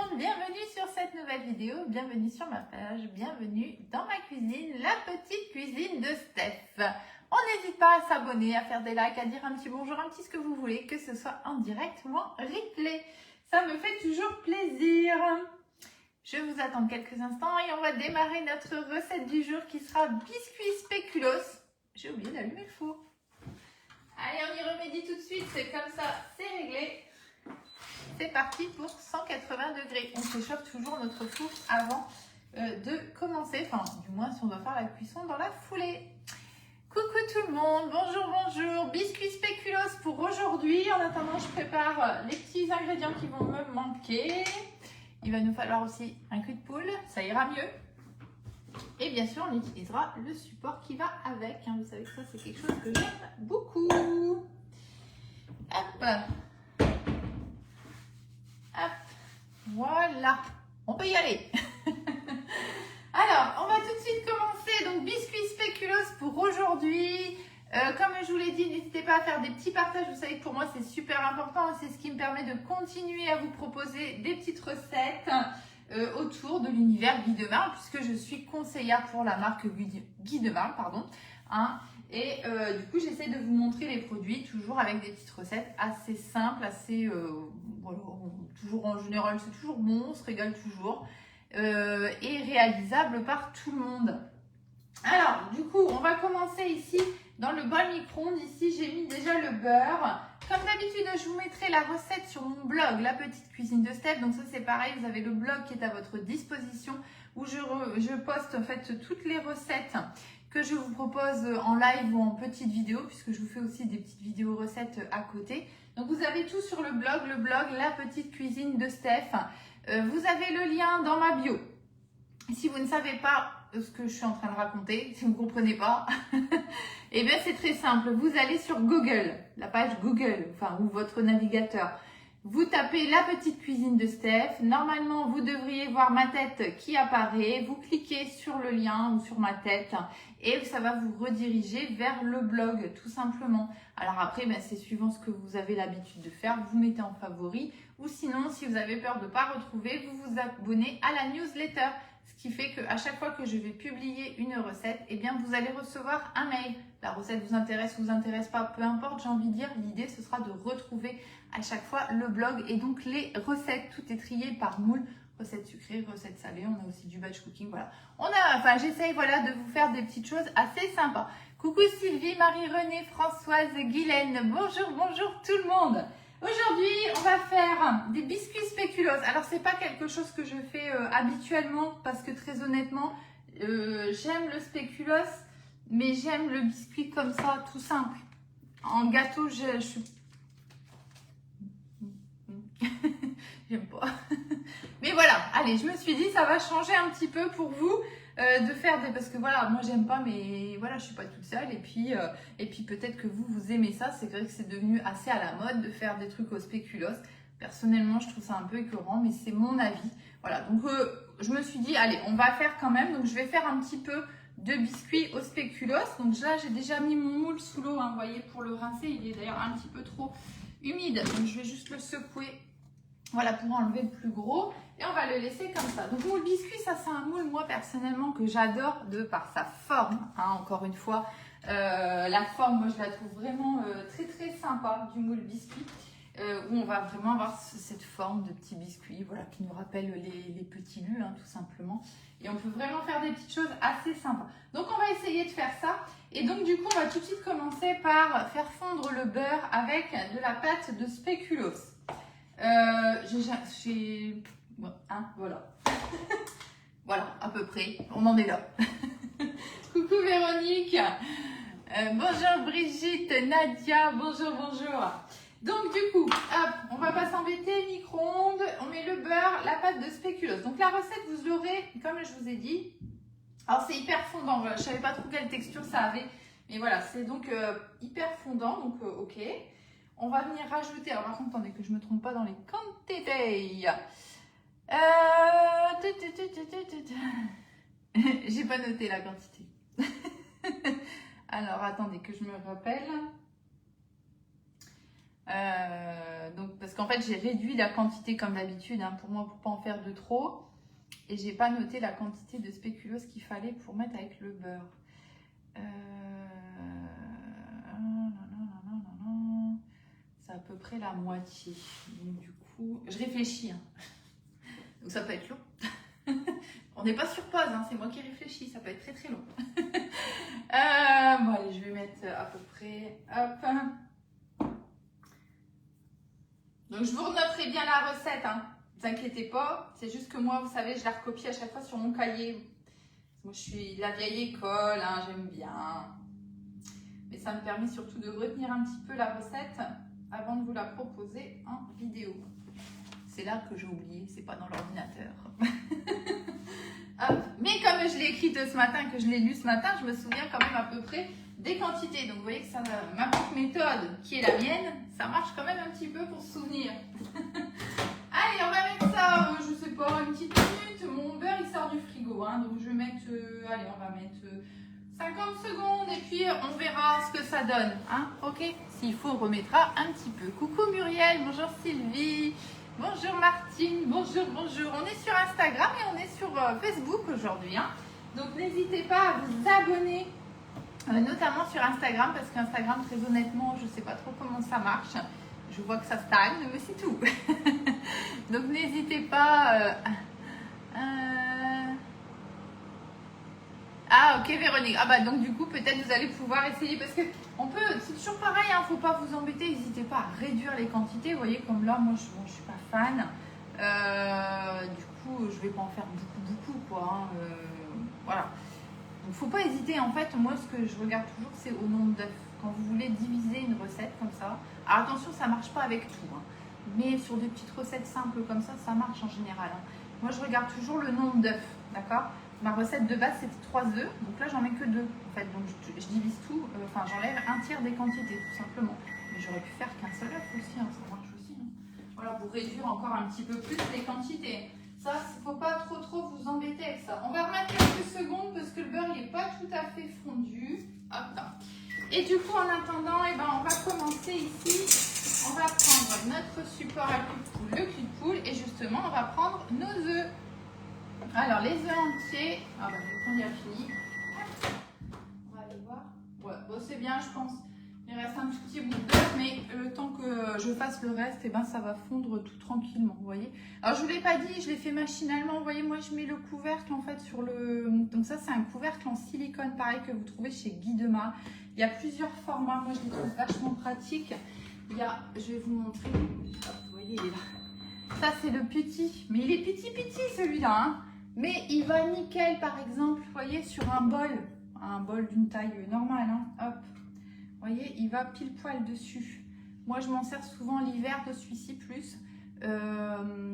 monde, bienvenue sur cette nouvelle vidéo, bienvenue sur ma page, bienvenue dans ma cuisine, la petite cuisine de Steph. On n'hésite pas à s'abonner, à faire des likes, à dire un petit bonjour, un petit ce que vous voulez, que ce soit en direct ou en replay. Ça me fait toujours plaisir. Je vous attends quelques instants et on va démarrer notre recette du jour qui sera biscuit spéculoos. J'ai oublié d'allumer le four. Allez, on y remédie tout de suite, c'est comme ça, c'est réglé. C'est parti pour 180 degrés. On réchauffe toujours notre four avant de commencer. Enfin, du moins si on doit faire la cuisson dans la foulée. Coucou tout le monde, bonjour, bonjour. Biscuit spéculoos pour aujourd'hui. En attendant, je prépare les petits ingrédients qui vont me manquer. Il va nous falloir aussi un cul de poule, ça ira mieux. Et bien sûr, on utilisera le support qui va avec. Vous savez que ça, c'est quelque chose que j'aime beaucoup. Hop. Hop, voilà, on peut y aller. Alors, on va tout de suite commencer. Donc, biscuit spéculoos pour aujourd'hui. Comme je vous l'ai dit, n'hésitez pas à faire des petits partages. Vous savez que pour moi, c'est super important. C'est ce qui me permet de continuer à vous proposer des petites recettes autour de l'univers Guy de Marle, puisque je suis conseillère pour la marque Guy de Marle, pardon. Et du coup, j'essaie de vous montrer les produits toujours avec des petites recettes assez simples, assez, voilà, toujours en général, c'est toujours bon, on se régale toujours et réalisable par tout le monde. Alors, du coup, on va commencer ici dans le bol micro-ondes. Ici, j'ai mis déjà le beurre. Comme d'habitude, je vous mettrai la recette sur mon blog, La Petite Cuisine de Steph. Donc ça, c'est pareil, vous avez le blog qui est à votre disposition où je poste en fait toutes les recettes que je vous propose en live ou en petite vidéo, puisque je vous fais aussi des petites vidéos recettes à côté. Donc vous avez tout sur le blog La Petite Cuisine de Steph. Vous avez le lien dans ma bio. Si vous ne savez pas ce que je suis en train de raconter, si vous ne comprenez pas, eh bien c'est très simple. Vous allez sur Google, la page Google, enfin ou votre navigateur. Vous tapez La Petite Cuisine de Steph. Normalement, vous devriez voir ma tête qui apparaît. Vous cliquez sur le lien ou sur ma tête et ça va vous rediriger vers le blog, tout simplement. Alors après, c'est suivant ce que vous avez l'habitude de faire. Vous mettez en favori ou sinon, si vous avez peur de ne pas retrouver, vous vous abonnez à la newsletter. Ce qui fait qu'à chaque fois que je vais publier une recette, eh bien, vous allez recevoir un mail. La recette vous intéresse ou vous intéresse pas, peu importe, j'ai envie de dire, l'idée ce sera de retrouver à chaque fois le blog et donc les recettes. Tout est trié par moule, recettes sucrées, recettes salées, on a aussi du batch cooking, voilà. J'essaye voilà, de vous faire des petites choses assez sympas. Coucou Sylvie, Marie-Renée, Françoise, Guylaine, bonjour, bonjour tout le monde. Aujourd'hui, on va faire des biscuits spéculoos. Alors, c'est pas quelque chose que je fais habituellement parce que très honnêtement, j'aime le spéculoos, mais j'aime le biscuit comme ça, tout simple. En gâteau, je suis... j'aime pas. Mais voilà, allez, je me suis dit, ça va changer un petit peu pour vous. De faire des... Parce que voilà, moi j'aime pas, mais voilà, je suis pas toute seule. Et puis peut-être que vous aimez ça. C'est vrai que c'est devenu assez à la mode de faire des trucs au spéculoos. Personnellement, je trouve ça un peu écœurant, mais c'est mon avis. Voilà, donc je me suis dit, allez, on va faire quand même. Donc je vais faire un petit peu de biscuits au spéculoos. Donc là, j'ai déjà mis mon moule sous l'eau, vous voyez, pour le rincer. Il est d'ailleurs un petit peu trop humide. Donc je vais juste le secouer. Voilà, pour enlever le plus gros. Et on va le laisser comme ça. Donc, moule biscuit, ça, c'est un moule, moi, personnellement, que j'adore de par sa forme. Encore une fois, la forme, moi, je la trouve vraiment très, très sympa du moule biscuit. Où on va vraiment avoir cette forme de petit biscuit, voilà, qui nous rappelle les petits lus, tout simplement. Et on peut vraiment faire des petites choses assez sympas. Donc, on va essayer de faire ça. Et donc, du coup, on va tout de suite commencer par faire fondre le beurre avec de la pâte de spéculoos. Bon, voilà. Voilà, à peu près. On en est là. Coucou Véronique. Bonjour Brigitte, Nadia. Bonjour, bonjour. Donc du coup, hop, on va pas s'embêter, micro-ondes. On met le beurre, la pâte de spéculoos. Donc la recette, vous l'aurez, comme je vous ai dit. Alors c'est hyper fondant. Voilà, je savais pas trop quelle texture ça avait. Mais voilà, c'est donc hyper fondant. Donc ok. On va venir rajouter, alors par contre, attendez que je ne me trompe pas dans les quantités. J'ai pas noté la quantité. Alors, attendez que je me rappelle. Donc, parce qu'en fait, j'ai réduit la quantité comme d'habitude, hein, pour moi, pour pas en faire de trop. Et j'ai pas noté la quantité de spéculoos qu'il fallait pour mettre avec le beurre. C'est à peu près la moitié. Donc, du coup, je réfléchis. Hein. Donc, ça peut être long. On n'est pas sur pause, hein, c'est moi qui réfléchis. Ça peut être très très long. Bon, allez, je vais mettre à peu près. Hop. Donc, je vous renoterai bien la recette. Hein. Ne vous inquiétez pas. C'est juste que moi, vous savez, je la recopie à chaque fois sur mon cahier. Moi, je suis de la vieille école, hein, j'aime bien. Mais ça me permet surtout de retenir un petit peu la recette avant de vous la proposer en vidéo. C'est là que j'ai oublié, c'est pas dans l'ordinateur. Mais comme je l'ai écrite ce matin, que je l'ai lu ce matin, je me souviens quand même à peu près des quantités. Donc vous voyez que ça, ma petite méthode qui est la mienne, ça marche quand même un petit peu pour se souvenir. Allez, on va mettre ça, je sais pas, une petite minute. Mon beurre il sort du frigo, hein, donc je vais mettre, allez, on va mettre 50 secondes et puis on verra ce que ça donne. Hein, ok? S'il faut, on remettra un petit peu. Coucou Muriel, bonjour Sylvie, bonjour Martine, bonjour, bonjour. On est sur Instagram et on est sur Facebook aujourd'hui. Hein, donc n'hésitez pas à vous abonner, notamment sur Instagram, parce qu'Instagram, très honnêtement, je ne sais pas trop comment ça marche. Je vois que ça stagne, mais c'est tout. Donc n'hésitez pas. Ah ok Véronique. Ah bah donc du coup peut-être vous allez pouvoir essayer parce que on peut. C'est toujours pareil. Hein, faut pas vous embêter. N'hésitez pas à réduire les quantités. Vous voyez comme là, moi je suis pas fan. Du coup je vais pas en faire beaucoup quoi. Hein, voilà. Donc faut pas hésiter. En fait moi ce que je regarde toujours c'est au nombre d'œufs. Quand vous voulez diviser une recette comme ça. Alors attention, ça marche pas avec tout, hein, mais sur des petites recettes simples comme ça marche en général. Hein. Moi, je regarde toujours le nombre d'œufs, d'accord? Ma recette de base, c'était 3 œufs, donc là, j'en mets que 2, en fait. Donc, je divise tout, enfin, j'enlève un tiers des quantités, tout simplement. Mais j'aurais pu faire qu'un seul œuf aussi, hein, ça marche aussi. Hein. Voilà, pour réduire encore un petit peu plus les quantités. Ça, il ne faut pas trop vous embêter avec ça. On va remettre quelques secondes parce que le beurre, il n'est pas tout à fait fondu. Hop là. Et du coup, en attendant, eh ben, on va commencer ici. On va prendre notre support à cul de poule, le cul de poule, et justement, on va prendre nos œufs. Alors, les œufs entiers. Ah bah, le temps il a fini. On va aller voir. Ouais, bon, c'est bien, je pense. Il reste un petit bout d'œuf, mais le temps que je fasse le reste, eh ben, ça va fondre tout tranquillement, vous voyez. Alors, je ne vous l'ai pas dit, je l'ai fait machinalement. Vous voyez, moi, je mets le couvercle, en fait, sur le... Donc ça, c'est un couvercle en silicone, pareil, que vous trouvez chez Guy Demar. Il y a plusieurs formats. Moi, je les trouve vachement pratiques. Il y a... Je vais vous montrer. Hop, vous voyez, il est là. Ça, c'est le petit. Mais il est petit celui-là. Hein. Mais il va nickel, par exemple, vous voyez, sur un bol d'une taille normale. Hein. Hop. Vous voyez, il va pile poil dessus. Moi, je m'en sers souvent l'hiver de celui-ci plus.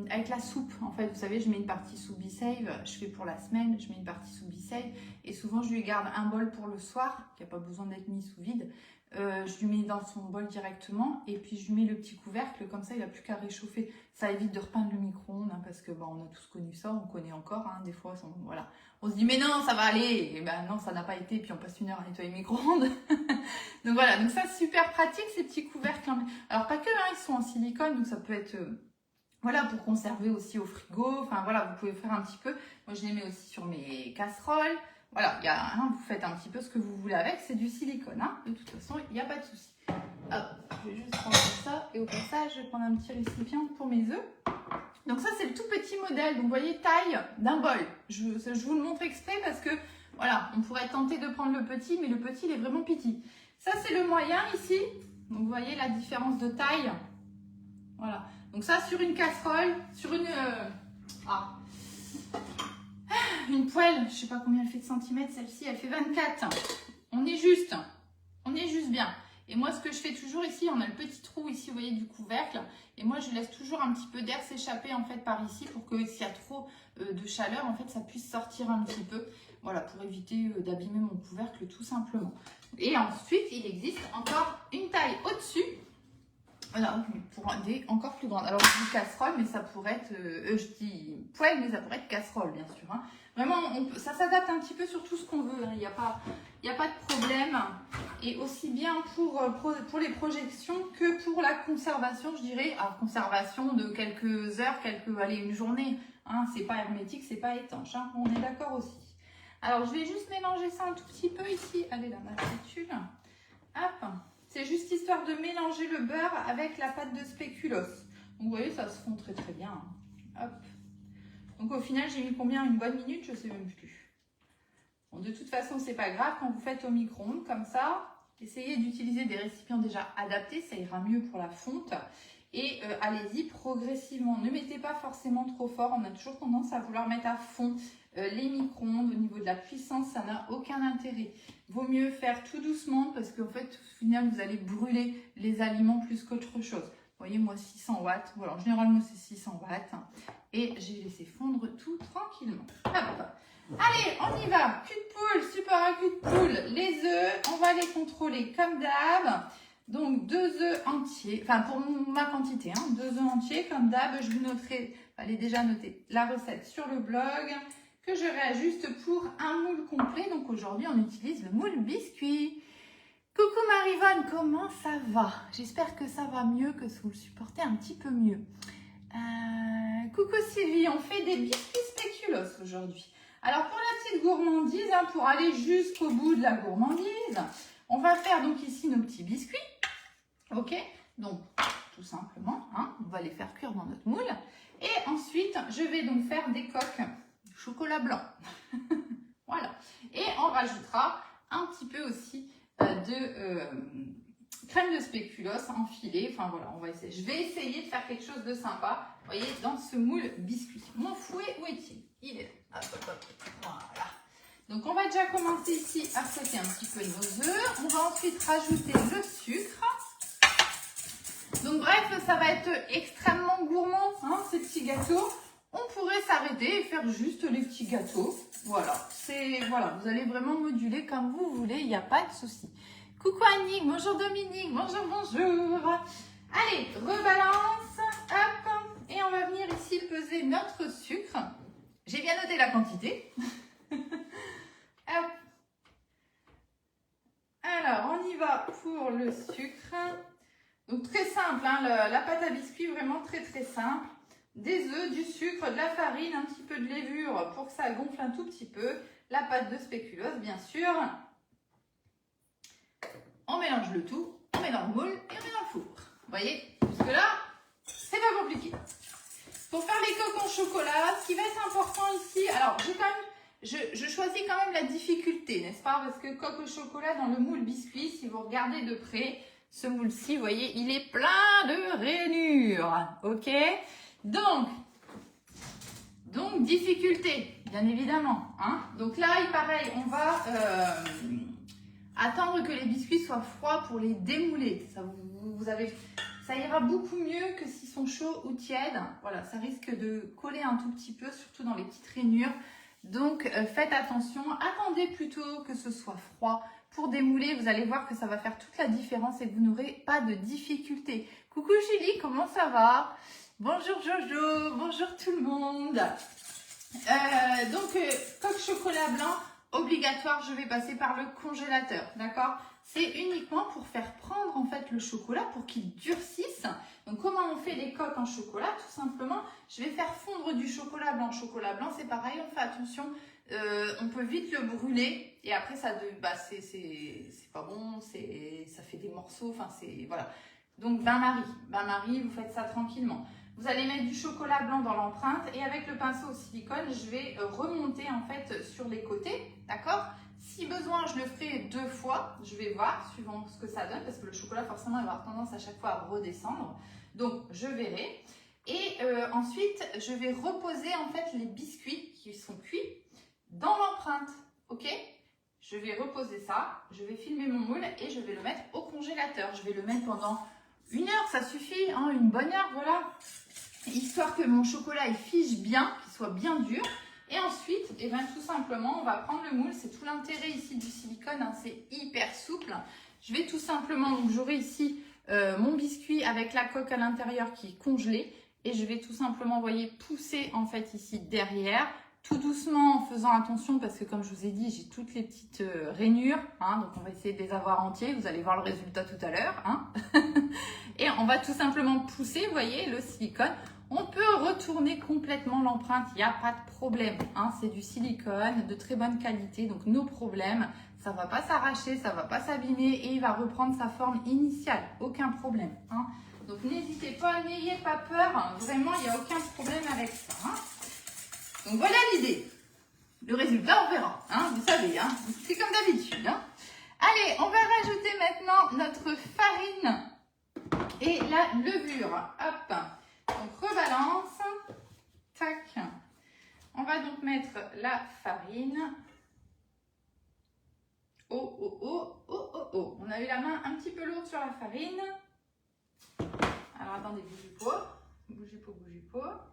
Avec la soupe, en fait, vous savez, je mets une partie sous Be-Save, je fais pour la semaine, je mets une partie sous Be-Save, et souvent je lui garde un bol pour le soir, qui n'a pas besoin d'être mis sous vide, je lui mets dans son bol directement, et puis je lui mets le petit couvercle, comme ça il n'a plus qu'à réchauffer. Ça évite de repeindre le micro-ondes, hein, parce que bah, on a tous connu ça, on connaît encore, hein, des fois, voilà. On se dit mais non, ça va aller, et ben non, ça n'a pas été, et puis on passe 1 heure à nettoyer le micro-ondes. Donc voilà, donc ça super pratique ces petits couvercles. Alors pas que, hein, ils sont en silicone, donc ça peut être... Voilà, pour conserver aussi au frigo. Enfin, voilà, vous pouvez faire un petit peu. Moi, je les mets aussi sur mes casseroles. Voilà, vous faites un petit peu ce que vous voulez avec. C'est du silicone. Hein. De toute façon, il n'y a pas de souci. Hop, je vais juste prendre ça. Et au passage, je vais prendre un petit récipient pour mes œufs. Donc ça, c'est le tout petit modèle. Donc, vous voyez, taille d'un bol. Je vous le montre exprès parce que, voilà, on pourrait tenter de prendre le petit, mais le petit, il est vraiment petit. Ça, c'est le moyen ici. Donc, vous voyez la différence de taille. Voilà. Donc ça, sur une casserole, sur une poêle, je ne sais pas combien elle fait de centimètres, celle-ci, elle fait 24. On est juste bien. Et moi, ce que je fais toujours ici, on a le petit trou ici, vous voyez, du couvercle. Et moi, je laisse toujours un petit peu d'air s'échapper, en fait, par ici, pour que s'il y a trop de chaleur, en fait, ça puisse sortir un petit peu. Voilà, pour éviter d'abîmer mon couvercle, tout simplement. Et ensuite, il existe encore une taille au-dessus. Voilà, pour des encore plus grandes. Alors, je dis casserole, mais ça pourrait être... je dis poêle, mais ça pourrait être casserole, bien sûr. Hein. Vraiment, ça s'adapte un petit peu sur tout ce qu'on veut. Hein. Il il n'y a pas de problème. Et aussi bien pour les projections que pour la conservation, je dirais. Alors, conservation de quelques heures, allez, une journée. Hein, c'est pas hermétique, c'est pas étanche. Hein, on est d'accord aussi. Alors, je vais juste mélanger ça un tout petit peu ici. Allez, dans ma spatule. Hop. C'est juste histoire de mélanger le beurre avec la pâte de spéculoos. Donc, vous voyez, ça se fond très très bien. Hop. Donc, au final, j'ai mis combien? Une bonne minute? Je sais même plus. Bon, de toute façon, c'est pas grave. Quand vous faites au micro-ondes comme ça, essayez d'utiliser des récipients déjà adaptés. Ça ira mieux pour la fonte. Et allez-y progressivement. Ne mettez pas forcément trop fort. On a toujours tendance à vouloir mettre à fond les micro-ondes. Au niveau de la puissance, ça n'a aucun intérêt. Vaut mieux faire tout doucement parce qu'en fait, au final, vous allez brûler les aliments plus qu'autre chose. Vous voyez, moi, 600 watts. Voilà, généralement, c'est 600 watts. Et j'ai laissé fondre tout tranquillement. Hop. Allez, on y va. Cul de poule, super à cul de poule. Les œufs, on va les contrôler comme d'hab. Donc, 2 œufs entiers. Enfin, pour ma quantité, hein, 2 œufs entiers comme d'hab. Je vous noterai, allez déjà noter la recette sur le blog que je réajuste pour un moule complet. Donc, aujourd'hui, on utilise le moule biscuit. Coucou Marivonne, comment ça va? J'espère que ça va mieux, que vous le supportez un petit peu mieux. Coucou Sylvie, on fait des biscuits spéculoos aujourd'hui. Alors pour la petite gourmandise, hein, pour aller jusqu'au bout de la gourmandise, on va faire donc ici nos petits biscuits. Ok, donc tout simplement, hein, on va les faire cuire dans notre moule. Et ensuite, je vais donc faire des coques de chocolat blanc. Voilà. Et on rajoutera un petit peu aussi de crème de spéculoos enfilée. Enfin voilà, on va essayer. Je vais essayer de faire quelque chose de sympa. Vous voyez, dans ce moule biscuit. Mon fouet, où est-il? Il est là. Hop, hop, hop. Voilà. Donc on va déjà commencer ici à fouetter un petit peu nos œufs. On va ensuite rajouter le sucre. Donc bref, ça va être extrêmement gourmand, hein, ces petits gâteaux. On pourrait s'arrêter et faire juste les petits gâteaux. Voilà, voilà, vous allez vraiment moduler comme vous voulez, il n'y a pas de souci. Coucou Annick, bonjour Dominique, bonjour, bonjour. Allez, rebalance, hop, et on va venir ici peser notre sucre. J'ai bien noté la quantité. Hop. Alors, on y va pour le sucre. Donc très simple, hein, la pâte à biscuits, vraiment très très simple. Des œufs, du sucre, de la farine, un petit peu de levure pour que ça gonfle un tout petit peu. La pâte de spéculoos, bien sûr. On mélange le tout, on met dans le moule et on met dans le four. Vous voyez, jusque là, c'est pas compliqué. Pour faire les coques en chocolat, ce qui va être important ici, alors je choisis quand même la difficulté, n'est-ce pas? Parce que coque au chocolat dans le moule biscuit, si vous regardez de près, ce moule-ci, vous voyez, il est plein de rainures. Ok? Donc, difficulté, bien évidemment. Hein. Donc là, pareil, on va attendre que les biscuits soient froids pour les démouler. Ça ira beaucoup mieux que s'ils sont chauds ou tièdes. Voilà, ça risque de coller un tout petit peu, surtout dans les petites rainures. Donc, faites attention. Attendez plutôt que ce soit froid pour démouler. Vous allez voir que ça va faire toute la différence et que vous n'aurez pas de difficulté. Coucou Julie, comment ça va? Bonjour Jojo, bonjour tout le monde. Coque chocolat blanc, obligatoire, je vais passer par le congélateur, d'accord? C'est uniquement pour faire prendre en fait le chocolat pour qu'il durcisse. Donc comment on fait les coques en chocolat? Tout simplement, je vais faire fondre du chocolat blanc. Chocolat blanc, c'est pareil, on fait attention, on peut vite le brûler et après ça, c'est pas bon, ça fait des morceaux, enfin c'est voilà. Donc bain-marie, vous faites ça tranquillement. Vous allez mettre du chocolat blanc dans l'empreinte et avec le pinceau au silicone, je vais remonter en fait sur les côtés, d'accord? Si besoin, je le ferai 2 fois, je vais voir suivant ce que ça donne parce que le chocolat forcément il va avoir tendance à chaque fois à redescendre. Donc je verrai. Et ensuite, je vais reposer en fait les biscuits qui sont cuits dans l'empreinte, ok? Je vais reposer ça, je vais filmer mon moule et je vais le mettre au congélateur. Je vais le mettre pendant 1 heure, ça suffit, hein, une bonne heure, voilà. Histoire que mon chocolat il fige bien, qu'il soit bien dur. Et ensuite, eh ben, tout simplement, on va prendre le moule. C'est tout l'intérêt ici du silicone, hein, c'est hyper souple. Je vais tout simplement, donc j'aurai ici mon biscuit avec la coque à l'intérieur qui est congelée. Et je vais tout simplement, vous voyez, pousser en fait ici derrière tout doucement en faisant attention parce que comme je vous ai dit, j'ai toutes les petites rainures, hein, donc on va essayer de les avoir entiers, vous allez voir le résultat tout à l'heure. Hein. Et on va tout simplement pousser, vous voyez, le silicone. On peut retourner complètement l'empreinte, il n'y a pas de problème. Hein. C'est du silicone de très bonne qualité, donc nos problèmes, ça ne va pas s'arracher, ça ne va pas s'abîmer et il va reprendre sa forme initiale, aucun problème. Hein. Donc n'hésitez pas, n'ayez pas peur, hein. Vraiment, il n'y a aucun problème avec ça. Hein. Donc voilà l'idée. Le résultat, on verra. Hein, vous savez, hein, c'est comme d'habitude. Hein. Allez, on va rajouter maintenant notre farine et la levure. Hop. Donc rebalance. Tac. On va donc mettre la farine. Oh, oh, oh, oh, oh, oh. On a eu la main un petit peu lourde sur la farine. Alors attendez, bougez pas. Bougez pas, bougez pas.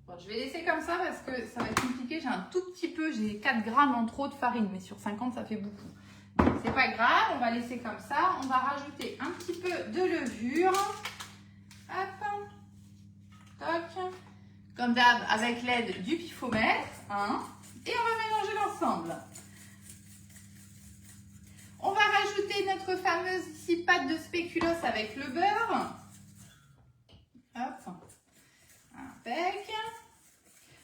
Bon, je vais laisser comme ça parce que ça va être compliqué. J'ai un tout petit peu, j'ai 4 grammes en trop de farine, mais sur 50, ça fait beaucoup. Donc, c'est pas grave, on va laisser comme ça. On va rajouter un petit peu de levure. Hop. Toc. Comme d'hab, avec l'aide du pifomètre. Hein. Et on va mélanger l'ensemble. On va rajouter notre fameuse ici pâte de spéculoos avec le beurre. Hop. Impec.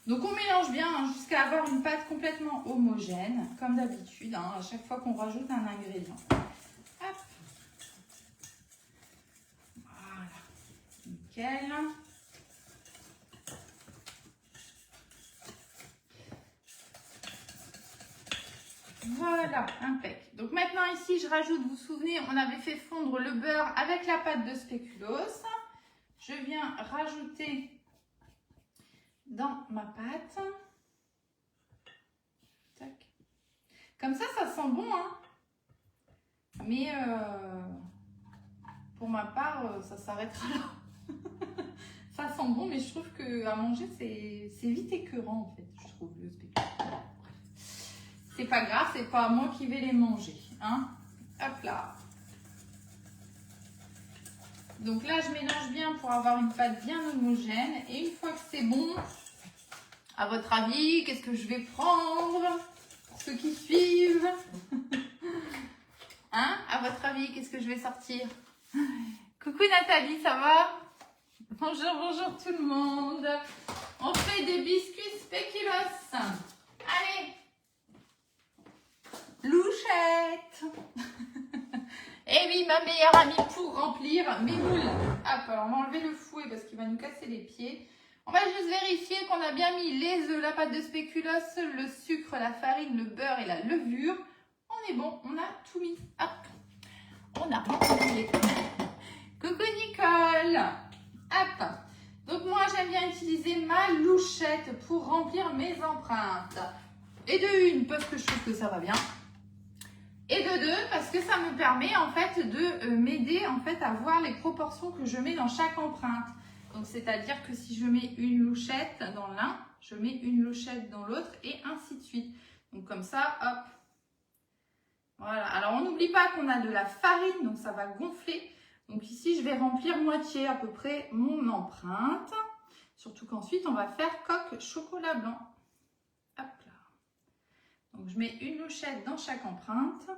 Donc on mélange bien hein, jusqu'à avoir une pâte complètement homogène, comme d'habitude, hein, à chaque fois qu'on rajoute un ingrédient. Hop. Voilà. Nickel. Voilà, impec. Donc maintenant ici, je rajoute, vous vous souvenez, on avait fait fondre le beurre avec la pâte de spéculoos. Je viens rajouter dans ma pâte. Tac. Comme ça sent bon. Hein. Mais pour ma part, ça s'arrêtera là. Ça sent bon, mais je trouve qu'à manger, c'est vite écœurant, en fait, je trouve, le spéculoos. C'est pas grave, c'est pas moi qui vais les manger. Hein. Hop là. Donc là, je mélange bien pour avoir une pâte bien homogène. Et une fois que c'est bon, à votre avis, qu'est-ce que je vais prendre pour ceux qui suivent? Hein? À votre avis, qu'est-ce que je vais sortir? Coucou Nathalie, ça va? Bonjour, bonjour tout le monde. On fait des biscuits spéculoos. Allez. Louchette. Et oui, ma meilleure amie pour remplir mes moules. Hop, alors on va enlever le fouet parce qu'il va nous casser les pieds. On va juste vérifier qu'on a bien mis les œufs, la pâte de spéculoos, le sucre, la farine, le beurre et la levure. On est bon, on a tout mis. Hop, on a rempli. Coucou Nicole. Hop. Donc moi, j'aime bien utiliser ma louchette pour remplir mes empreintes. Et de une, parce que je trouve que ça va bien. Et de deux, parce que ça me permet en fait de m'aider en fait à voir les proportions que je mets dans chaque empreinte. Donc c'est-à-dire que si je mets une louchette dans l'un, je mets une louchette dans l'autre et ainsi de suite. Donc comme ça, hop. Voilà. Alors on n'oublie pas qu'on a de la farine, donc ça va gonfler. Donc ici, je vais remplir moitié à peu près mon empreinte. Surtout qu'ensuite, on va faire coque chocolat blanc. Hop là. Donc je mets une louchette dans chaque empreinte.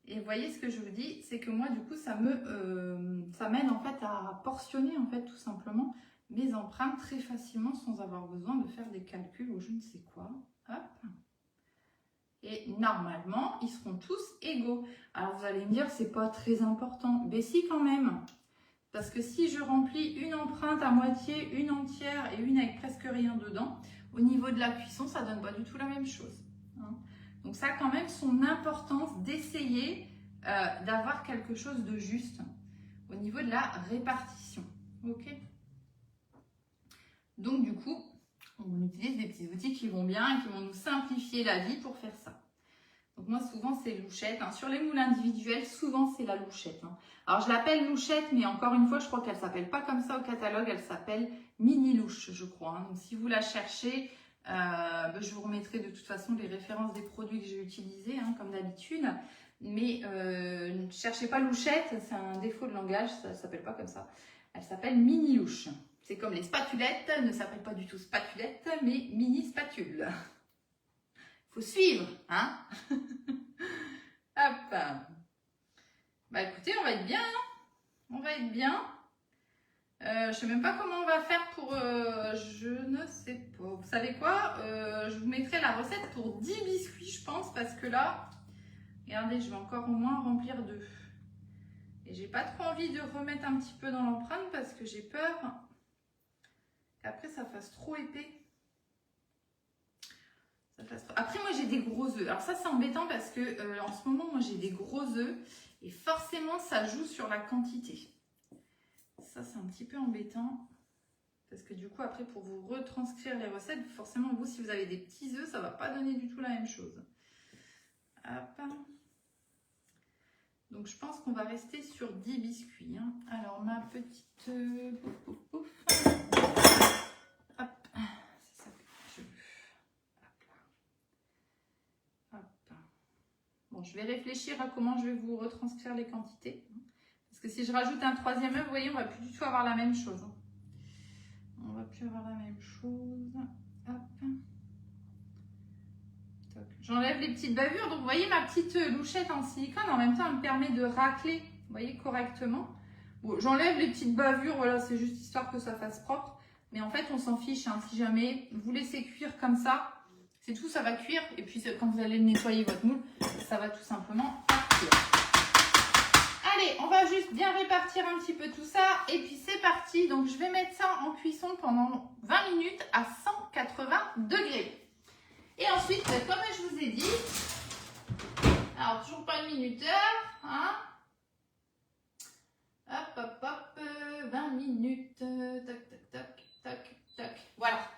Et vous voyez ce que je vous dis, c'est que moi du coup ça m'aide en fait à portionner en fait tout simplement mes empreintes très facilement sans avoir besoin de faire des calculs ou je ne sais quoi. Hop. Et normalement ils seront tous égaux. Alors vous allez me dire c'est pas très important, mais si quand même. Parce que si je remplis une empreinte à moitié, une entière et une avec presque rien dedans, au niveau de la cuisson, ça donne pas du tout la même chose. Hein. Donc ça a quand même son importance d'essayer d'avoir quelque chose de juste au niveau de la répartition. Ok. Donc du coup, on utilise des petits outils qui vont bien et qui vont nous simplifier la vie pour faire ça. Donc moi souvent c'est louchette. Hein. Sur les moules individuels, souvent c'est la louchette. Hein. Alors je l'appelle louchette, mais encore une fois, je crois qu'elle ne s'appelle pas comme ça au catalogue, elle s'appelle mini louche, je crois. Hein. Donc si vous la cherchez, je vous remettrai de toute façon les références des produits que j'ai utilisés, hein, comme d'habitude. Mais ne cherchez pas louchette, c'est un défaut de langage, ça ne s'appelle pas comme ça. Elle s'appelle mini louche. C'est comme les spatulettes, ne s'appellent pas du tout spatulettes, mais mini spatules. Faut suivre, hein. Hop. Bah écoutez, on va être bien, hein. On va être bien. Je sais même pas comment on va faire pour... je ne sais pas. Vous savez quoi, je vous mettrai la recette pour 10 biscuits, je pense, parce que là, regardez, je vais encore au moins remplir 2. Et j'ai pas trop envie de remettre un petit peu dans l'empreinte parce que j'ai peur qu'après ça fasse trop épais. Après, moi j'ai des gros œufs. Alors ça c'est embêtant parce que en ce moment, moi j'ai des gros œufs et forcément ça joue sur la quantité. Ça c'est un petit peu embêtant parce que du coup après pour vous retranscrire les recettes, forcément vous si vous avez des petits œufs, ça va pas donner du tout la même chose. Hop. Donc je pense qu'on va rester sur 10 biscuits. Hein. Alors ma petite... Pouf, pouf, pouf. Hop. C'est ça que je veux. Hop là. Hop. Bon, je vais réfléchir à comment je vais vous retranscrire les quantités. Parce que si je rajoute un 3e œuf, vous voyez, on va plus du tout avoir la même chose. On va plus avoir la même chose. Hop. J'enlève les petites bavures. Donc, vous voyez ma petite louchette en silicone. En même temps, elle me permet de racler, vous voyez, correctement. Bon, j'enlève les petites bavures. Voilà, c'est juste histoire que ça fasse propre. Mais en fait, on s'en fiche. Hein, si jamais vous laissez cuire comme ça, c'est tout, ça va cuire. Et puis, quand vous allez nettoyer votre moule, ça va tout simplement partir. Allez, on va juste bien répartir un petit peu tout ça. Et puis, c'est parti. Donc, je vais mettre ça en cuisson pendant 20 minutes à 180 degrés. Et ensuite, comme je vous ai dit, alors toujours pas le minuteur, hein. Hop, hop, hop, 20 minutes, tac, tac, tac, tac, tac, voilà.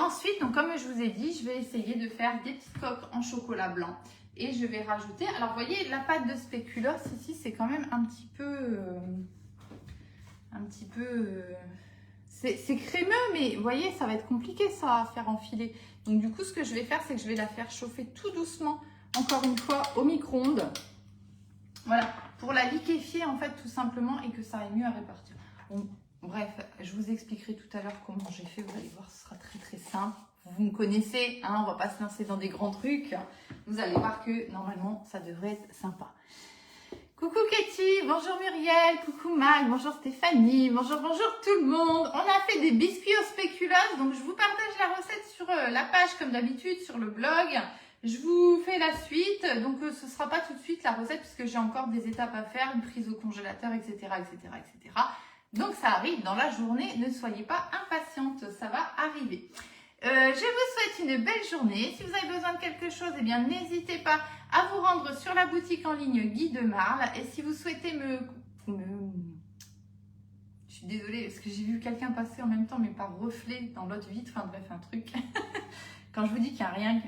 Ensuite, donc comme je vous ai dit, je vais essayer de faire des petites coques en chocolat blanc. Et je vais rajouter, alors vous voyez, la pâte de spéculoos ici, c'est quand même un petit peu, c'est crémeux, mais vous voyez, ça va être compliqué ça à faire enfiler. Donc du coup, ce que je vais faire, c'est que je vais la faire chauffer tout doucement, encore une fois, au micro-ondes. Voilà, pour la liquéfier en fait, tout simplement, et que ça aille mieux à répartir. Bon, bref, je vous expliquerai tout à l'heure comment j'ai fait. Vous allez voir, ce sera très très simple. Vous me connaissez, hein, on va pas se lancer dans des grands trucs. Vous allez voir que normalement, ça devrait être sympa. Coucou Katie, bonjour Muriel, coucou Mag, bonjour Stéphanie, bonjour tout le monde. On a fait des biscuits au spéculoos, donc je vous partage la recette sur la page comme d'habitude, sur le blog. Je vous fais la suite, donc ce ne sera pas tout de suite la recette puisque j'ai encore des étapes à faire, une prise au congélateur, etc., etc., etc. Donc ça arrive dans la journée, ne soyez pas impatiente, ça va arriver. Je vous souhaite une belle journée. Si vous avez besoin de quelque chose, eh bien n'hésitez pas à vous rendre sur la boutique en ligne Guy de Marle. Et si vous souhaitez je suis désolée parce que j'ai vu quelqu'un passer en même temps, mais par reflet dans l'autre vitre. Enfin bref, un truc. Quand je vous dis qu'un rien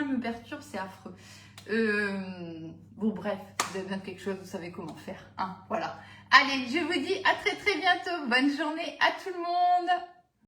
me perturbe, c'est affreux. Bon bref, si vous avez besoin de quelque chose, vous savez comment faire. Hein, voilà. Allez, je vous dis à très très bientôt. Bonne journée à tout le monde.